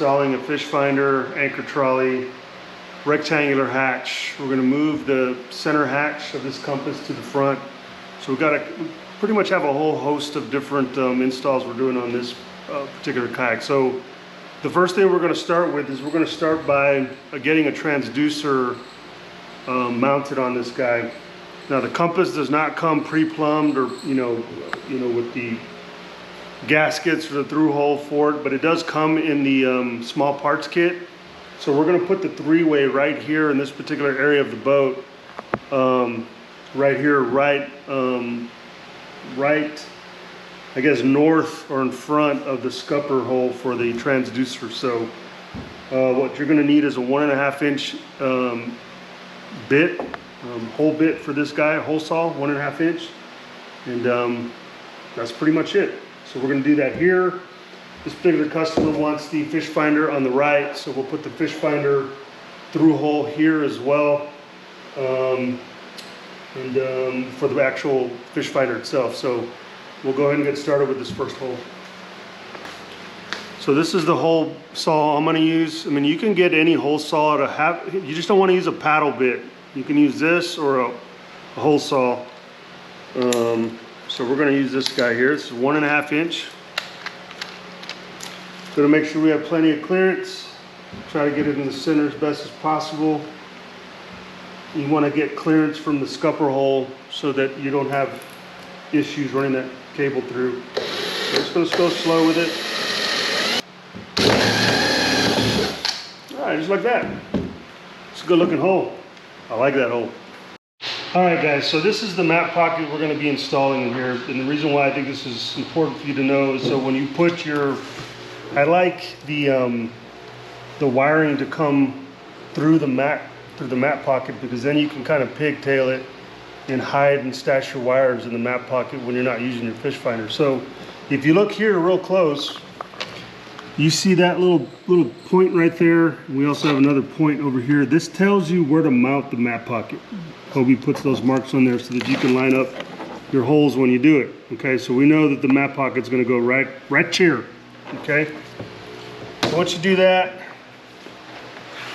installing a Fishfinder anchor trolley rectangular hatch. We're going to move the center hatch of this compass to the front. So we pretty much have a whole host of different installs we're doing on this particular kayak. So the first thing we're going to start with is we're going to start by getting a transducer mounted on this guy. Now the compass does not come pre-plumbed or with the gaskets or the through hole for it, but it does come in the small parts kit. So we're going to put the three-way right here in this particular area of the boat, right here, right, I guess north or in front of the scupper hole for the transducer. So what you're going to need is a 1.5 inch bit, hole bit for this guy, hole saw, 1.5 inch, and that's pretty much it. So we're going to do that here. This particular customer wants the Fishfinder on the right, so we'll put the Fishfinder through hole here as well, and for the actual Fishfinder itself. So we'll go ahead and get started with this first hole. So this is the hole saw I'm going to use. I mean, you can get any hole saw to have, you just don't want to use a paddle bit. You can use this or a hole saw. So we're going to use this guy here. This is 1.5 inch. Going to make sure we have plenty of clearance. Try to get it in the center as best as possible. You want to get clearance from the scupper hole so that you don't have issues running that cable through. So just going to go slow with it. Alright, just like that. It's a good looking hole. I like that hole. Alright guys, so this is the map pocket we're going to be installing in here. And the reason why I think this is important for you to know is so when you put your, I like the wiring to come through the map pocket, because then you can kind of pigtail it and hide and stash your wires in the map pocket when you're not using your Fishfinder. So if you look here real close, you see that little point right there. We also have another point over here. This tells you where to mount the map pocket. Hobie puts those marks on there so that you can line up your holes when you do it. Okay, so we know that the map pocket's going to go right here. Okay, so once you do that,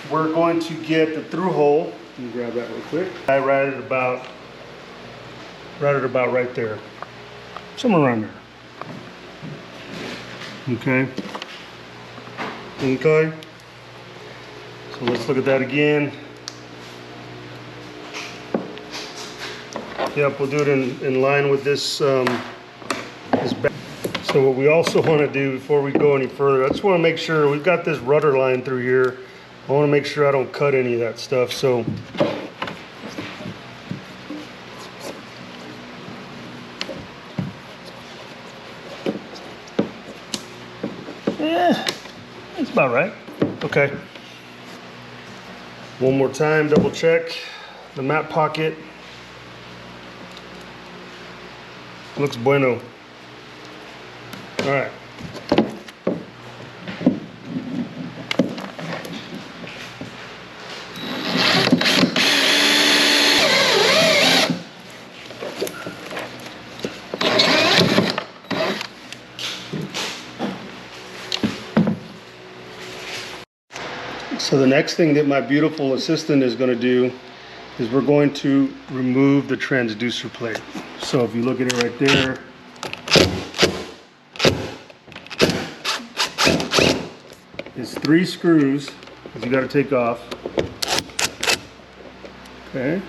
we're going to get the through hole. Let me grab that real quick. I right at about right there, somewhere around there. Okay. Okay. So let's look at that again. Yep, we'll do it in line with this this back. So what we also want to do before we go any further, I just want to make sure we've got this rudder line through here. I want to make sure I don't cut any of that stuff. So yeah, that's about right. Okay. One more time, double check the map pocket. Looks bueno. All right. So the next thing that my beautiful assistant is going to do is we're going to remove the transducer plate. So if you look at it right there, it's 3 screws that you got to take off. Okay.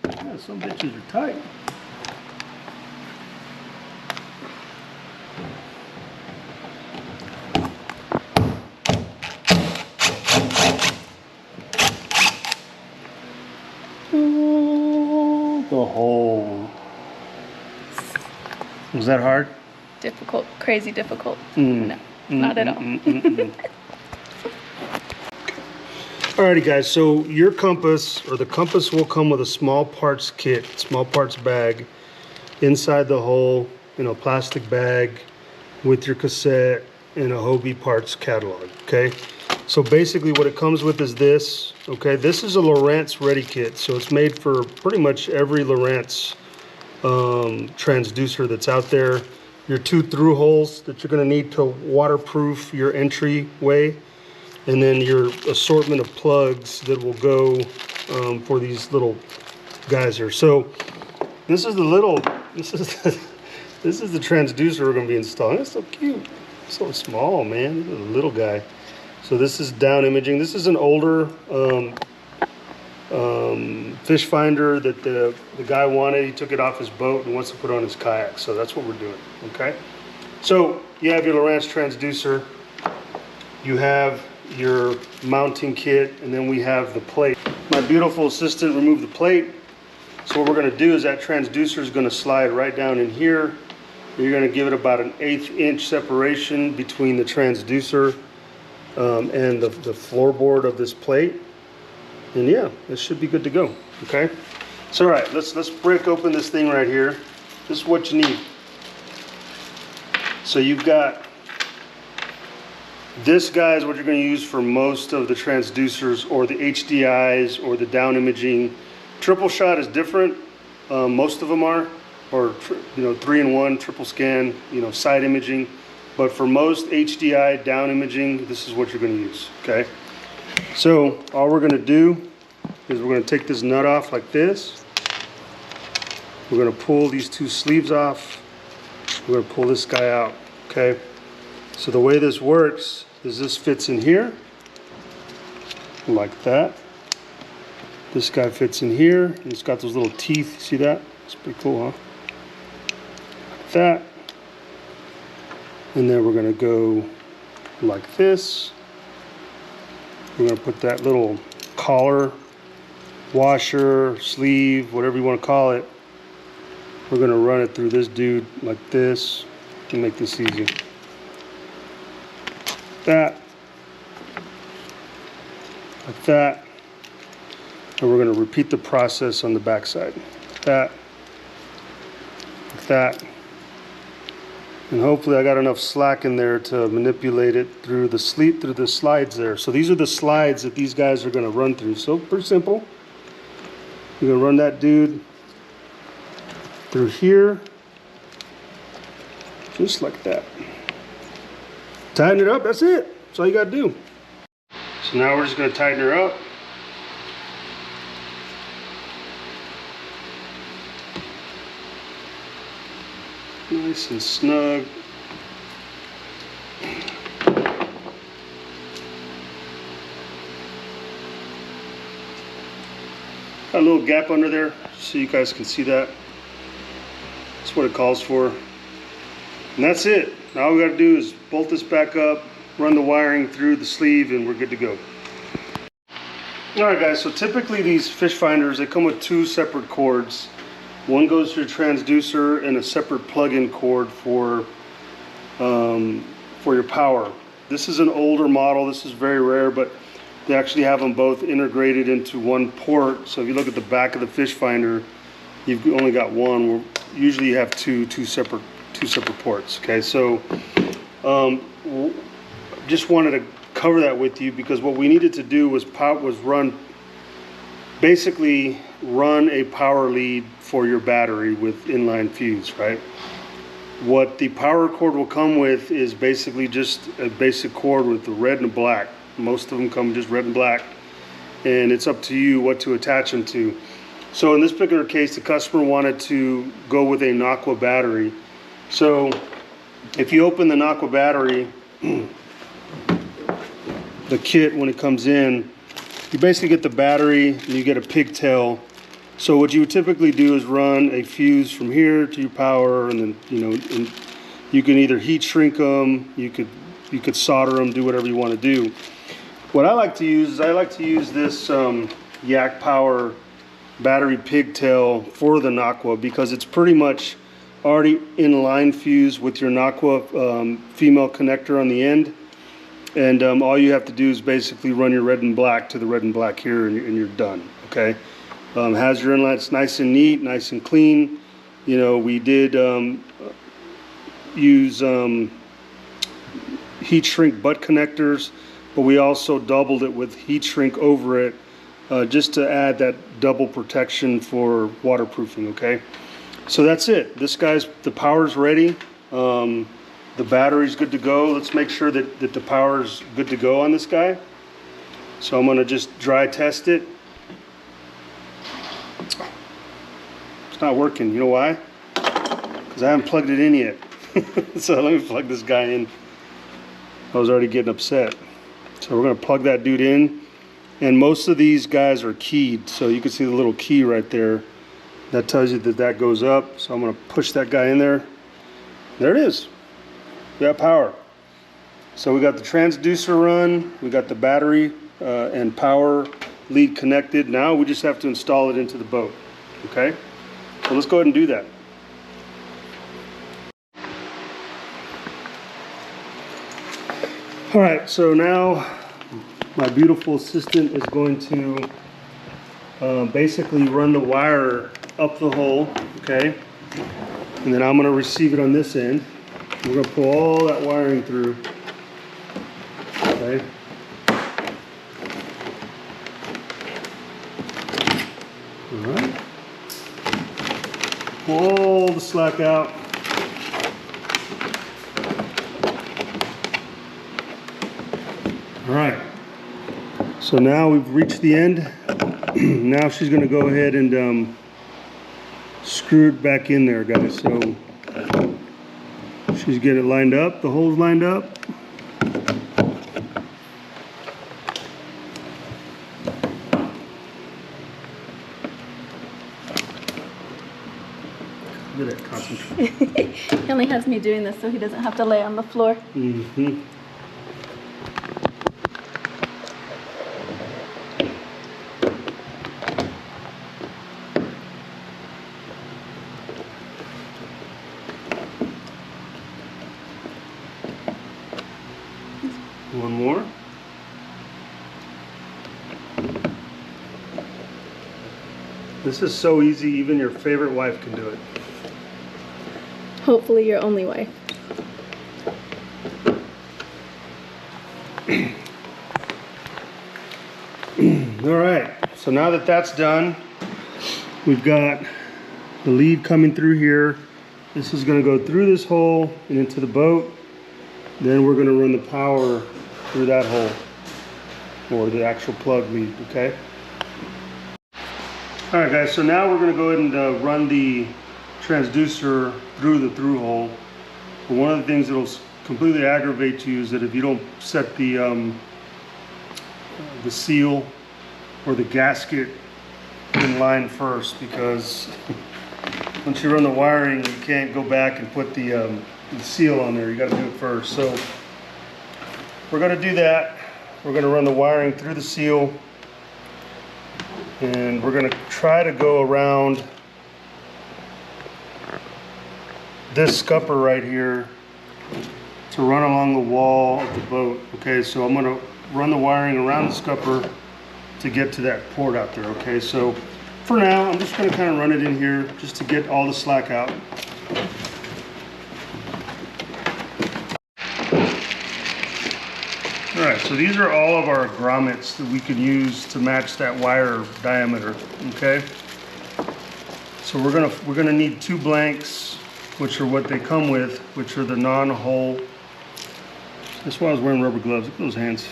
Yeah, some bitches are tight. The hole. Was that hard? Difficult, crazy difficult. No, not at all. Alrighty guys, so your compass, or the compass, will come with a small parts kit, small parts bag inside the hole, in a plastic bag with your cassette and a Hobie parts catalog. Okay, so basically what it comes with is this. Okay, this is a Lowrance ready kit, so it's made for pretty much every Lowrance transducer that's out there, your 2 through holes that you're going to need to waterproof your entryway, and then your assortment of plugs that will go for these little guys here. So this is the this is the transducer we're going to be installing. It's so cute, so small, man. This is a little guy. So this is down imaging. This is an older fish finder that the guy wanted. He took it off his boat and wants to put it on his kayak. So that's what we're doing. Okay. So you have your Lowrance transducer. You have your mounting kit, and then we have the plate. My beautiful assistant removed the plate. So what we're going to do is that transducer is going to slide right down in here. You're going to give it about an 1/8 inch separation between the transducer and the floorboard of this plate. And yeah, this should be good to go. Okay. So all right, let's break open this thing right here. This is what you need. So you've got this guy is what you're going to use for most of the transducers or the HDIs or the down imaging. Triple shot is different. Most of them are, or 3-in-1 triple scan, side imaging. But for most HDI down imaging, this is what you're going to use. Okay. So all we're going to do is we're going to take this nut off like this. We're going to pull these 2 sleeves off. We're going to pull this guy out. Okay. So the way this works is this fits in here like that. This guy fits in here, and it's got those little teeth. See that? It's pretty cool, huh? Like that. And then we're going to go like this. We're going to put that little collar, washer, sleeve, whatever you want to call it. We're going to run it through this dude like this to make this easy. That, like that, and we're going to repeat the process on the back side. That, like that, and hopefully I got enough slack in there to manipulate it through the slides there. So these are the slides that these guys are going to run through. So pretty simple. You're going to run that dude through here, just like that. Tighten it up, that's it. That's all you gotta do. So now we're just gonna tighten her up. Nice and snug. Got a little gap under there so you guys can see that. That's what it calls for. And that's it. Now all we got to do is bolt this back up, run the wiring through the sleeve, and we're good to go. Alright guys, so typically these fish finders, they come with 2 separate cords. One goes to your transducer and a separate plug-in cord for your power. This is an older model. This is very rare, but they actually have them both integrated into one port. So if you look at the back of the fish finder, you've only got one. Usually you have two separate ports. Okay, so just wanted to cover that with you because what we needed to do was basically run a power lead for your battery with inline fuse, right? What the power cord will come with is basically just a basic cord with the red and black. Most of them come just red and black, and it's up to you what to attach them to. So in this particular case, the customer wanted to go with a Aqua battery. So if you open the Aqua battery, the kit when it comes in, you basically get the battery and you get a pigtail. So what you would typically do is run a fuse from here to your power, and then and you can either heat shrink them, you could solder them, do whatever you want to do. What I like to use is this Yak Power battery pigtail for the Aqua because it's pretty much already in line fused with your Aqua female connector on the end, and all you have to do is basically run your red and black to the red and black here, and you're done. Okay. Has your inlets nice and neat, nice and clean. We did use heat shrink butt connectors, but we also doubled it with heat shrink over it just to add that double protection for waterproofing. Okay, So that's it. This guy's, the power's ready. The battery's good to go. Let's make sure that the power's good to go on this guy. So I'm gonna just dry test it. It's not working. You know why? Because I haven't plugged it in yet. So let me plug this guy in. I was already getting upset. So we're gonna plug that dude in. And most of these guys are keyed. So you can see the little key right there. That tells you that that goes up. So I'm gonna push that guy in there. There it is. We got power. So we got the transducer run, we got the battery and power lead connected. Now we just have to install it into the boat, okay? So let's go ahead and do that. All right, so now my beautiful assistant is going to basically run the wire up the hole, okay? And then I'm gonna receive it on this end. We're gonna pull all that wiring through, okay? All right. Pull all the slack out. All right. So now we've reached the end. Now she's gonna go ahead and screw it back in there, guys. So she's getting it lined up, the hole's lined up. Look at that concentration. He only has me doing this so he doesn't have to lay on the floor. Mm-hmm. One more. This is so easy, even your favorite wife can do it. Hopefully your only wife. All right, so now that that's done, we've got the lead coming through here. This is gonna go through this hole and into the boat. Then we're gonna run the power through that hole, or the actual plug lead, okay? All right, guys, so now we're gonna go ahead and run the transducer through the through hole. But one of the things that'll completely aggravate you is that if you don't set the seal or the gasket in line first, because once you run the wiring, you can't go back and put the seal on there. You got to do it first. So we're going to do that. We're going to run the wiring through the seal, and we're going to try to go around this scupper right here to run along the wall of the boat. Okay, so I'm going to run the wiring around the scupper to get to that port out there. Okay, so for now I'm just going to kind of run it in here just to get all the slack out. Alright, so these are all of our grommets that we could use to match that wire diameter, okay? So we're gonna need 2 blanks, which are what they come with, which are the non-hole. That's why I was wearing rubber gloves. Look at those hands.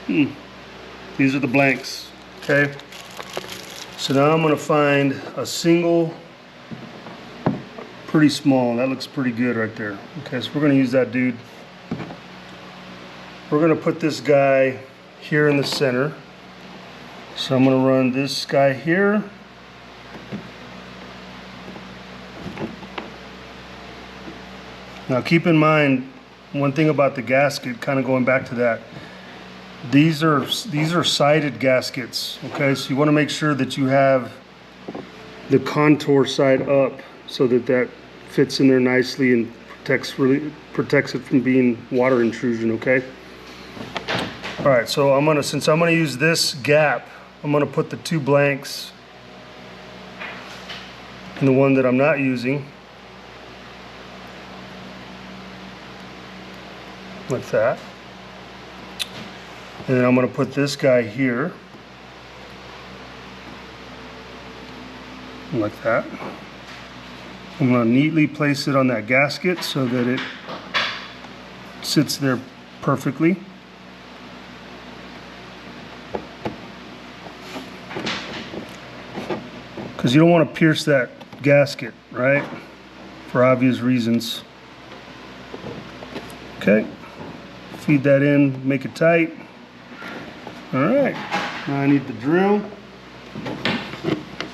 These are the blanks, okay? So now I'm gonna find a single, pretty small. That looks pretty good right there. Okay, so we're gonna use that dude. We're gonna put this guy here in the center. So I'm gonna run this guy here. Now keep in mind, one thing about the gasket, kind of going back to that, these are sided gaskets, okay? So you wanna make sure that you have the contour side up so that that fits in there nicely and protects it from being water intrusion, okay? All right, so since I'm gonna use this gap, I'm gonna put the 2 blanks in the one that I'm not using, like that. And then I'm gonna put this guy here, like that. I'm going to neatly place it on that gasket so that it sits there perfectly. Because you don't want to pierce that gasket, right? For obvious reasons. Okay, feed that in, make it tight. All right, now I need the drill.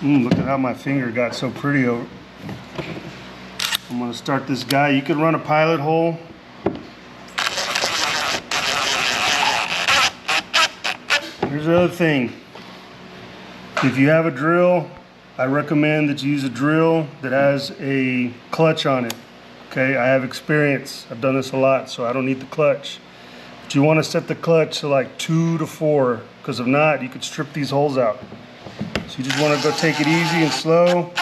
Look at how my finger got so pretty over. I'm gonna start this guy. You can run a pilot hole. Here's the other thing. If you have a drill, I recommend that you use a drill that has a clutch on it. Okay, I have experience. I've done this a lot, so I don't need the clutch. But you want to set the clutch to like 2 to 4, because if not, you could strip these holes out. So you just want to go take it easy and slow,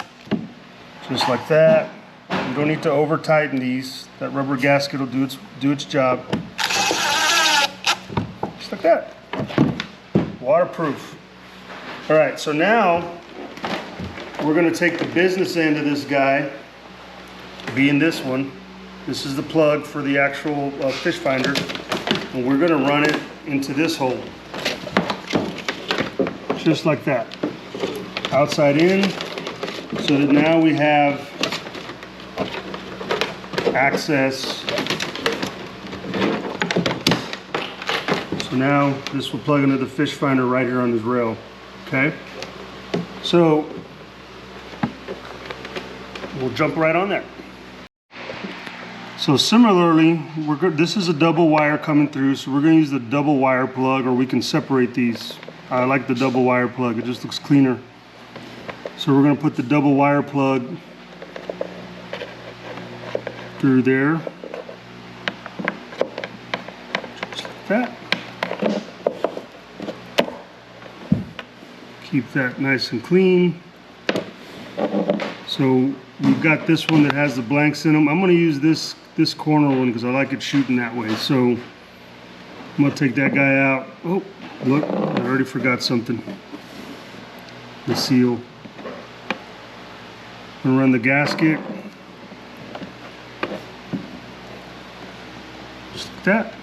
just like that. You don't need to over tighten these. That rubber gasket will do its job. Just like that. Waterproof. All right, so now we're going to take the business end of this guy, being this one. This is the plug for the actual fish finder, and we're going to run it into this hole, just like that, outside in, so that now we have access. So now this will plug into the fish finder right here on this rail. Okay, so we'll jump right on there. So similarly, this is a double wire coming through, so we're going to use the double wire plug, or we can separate these. I like the double wire plug, it just looks cleaner. So we're going to put the double wire plug through there, just like that. Keep that nice and clean. So we've got this one that has the blanks in them. I'm going to use this corner one because I like it shooting that way. So I'm going to take that guy out. Oh, look, I already forgot something. The seal. I'm going to run the gasket. Just like that.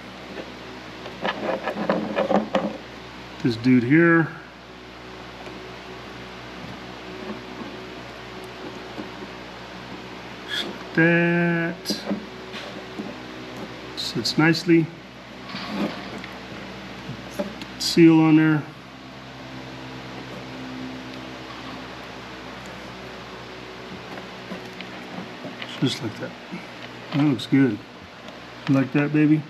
This dude here. That sits nicely. Seal on there. Just like that. That looks good. You like that, baby?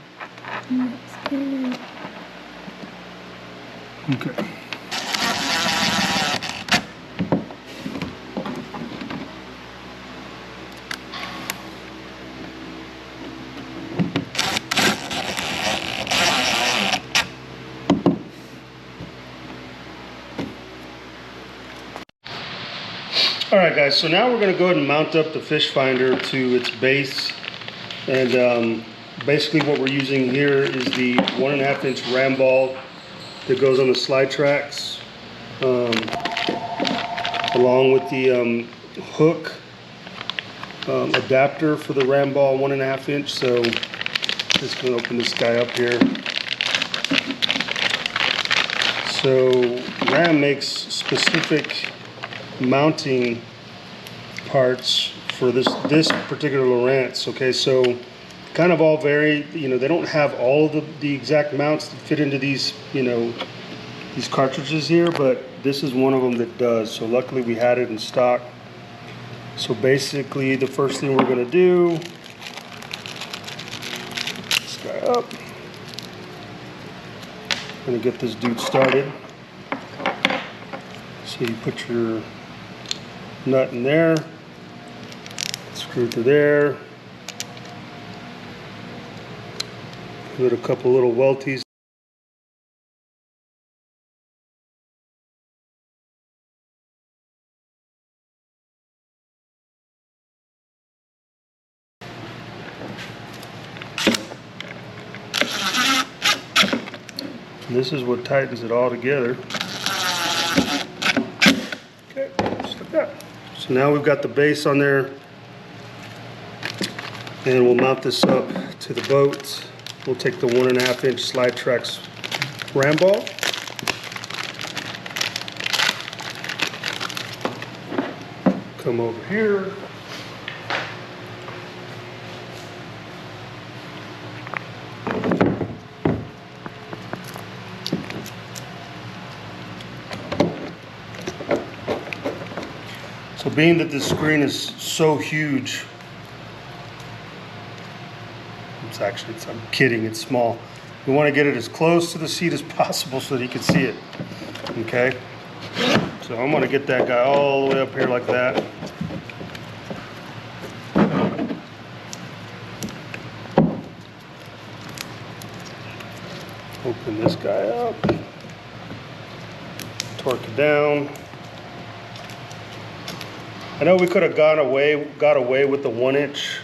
Looks good. Okay. Alright guys, so now we're going to go ahead and mount up the fish finder to its base, and basically what we're using here is the 1.5 inch ram ball that goes on the slide tracks, along with the hook adapter for the ram ball 1.5 inch. So just going to open this guy up here. So Ram makes specific mounting parts for this particular Lowrance. Okay, so kind of all vary. You know, they don't have all of the exact mounts that fit into these, you know, these cartridges here, but this is one of them that does. So luckily we had it in stock. So basically the first thing we're going to do, this guy up. I'm going to get this dude started. So you put your nut in there, screw through there, give it a couple little welties. And this is what tightens it all together. Okay, just like that. So now we've got the base on there And we'll mount this up to the boat. We'll take the 1.5 inch Slide Trax ram ball. Come over here. So being that this screen is so huge, I'm kidding, it's small. We want to get it as close to the seat as possible so that he can see it. Okay? So I'm going to get that guy all the way up here like that. Open this guy up. Torque it down. I know we could have got away with the 1 inch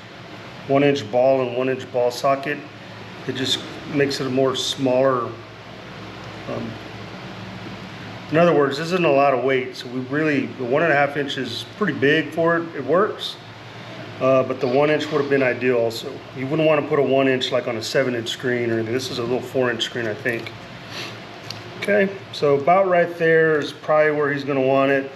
ball and 1 inch ball socket. It just makes it a more smaller. In other words, this isn't a lot of weight, so the 1.5 inch is pretty big for it. It works, but the 1 inch would have been ideal also. You wouldn't want to put a 1 inch like on a 7 inch screen or anything. This is a little 4 inch screen, I think. Okay, so about right there is probably where he's going to want it.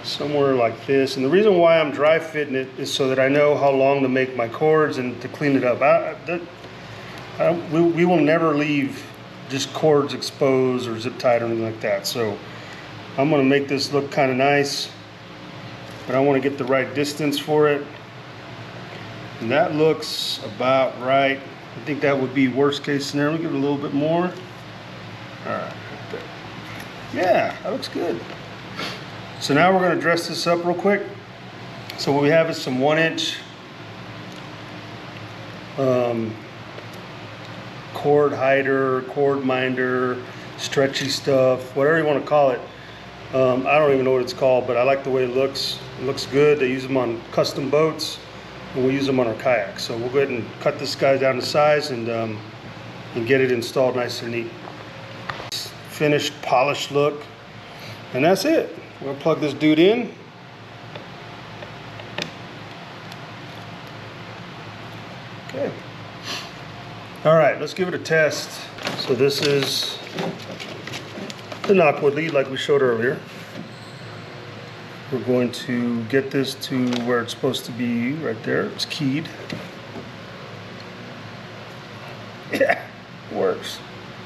Somewhere like this. And the reason why I'm dry fitting it is so that I know how long to make my cords and to clean it up. We will never leave just cords exposed or zip tied or anything like that. So I'm going to make this look kind of nice, but I want to get the right distance for it. And that looks about right. I think that would be worst case scenario. Give it a little bit more. All right. Yeah, that looks good. So now we're going to dress this up real quick. So what we have is some 1 inch cord hider, cord minder, stretchy stuff, whatever you want to call it. I don't even know what it's called, but I like the way it looks. It looks good. They use them on custom boats, and we use them on our kayaks. So we'll go ahead and cut this guy down to size and get it installed nice and neat. Finished, polished look, and that's it. We'll plug this dude in. Okay. All right, let's give it a test. So this is the knockwood lead like we showed earlier. We're going to get this to where it's supposed to be, right there. It's keyed. Yeah, works.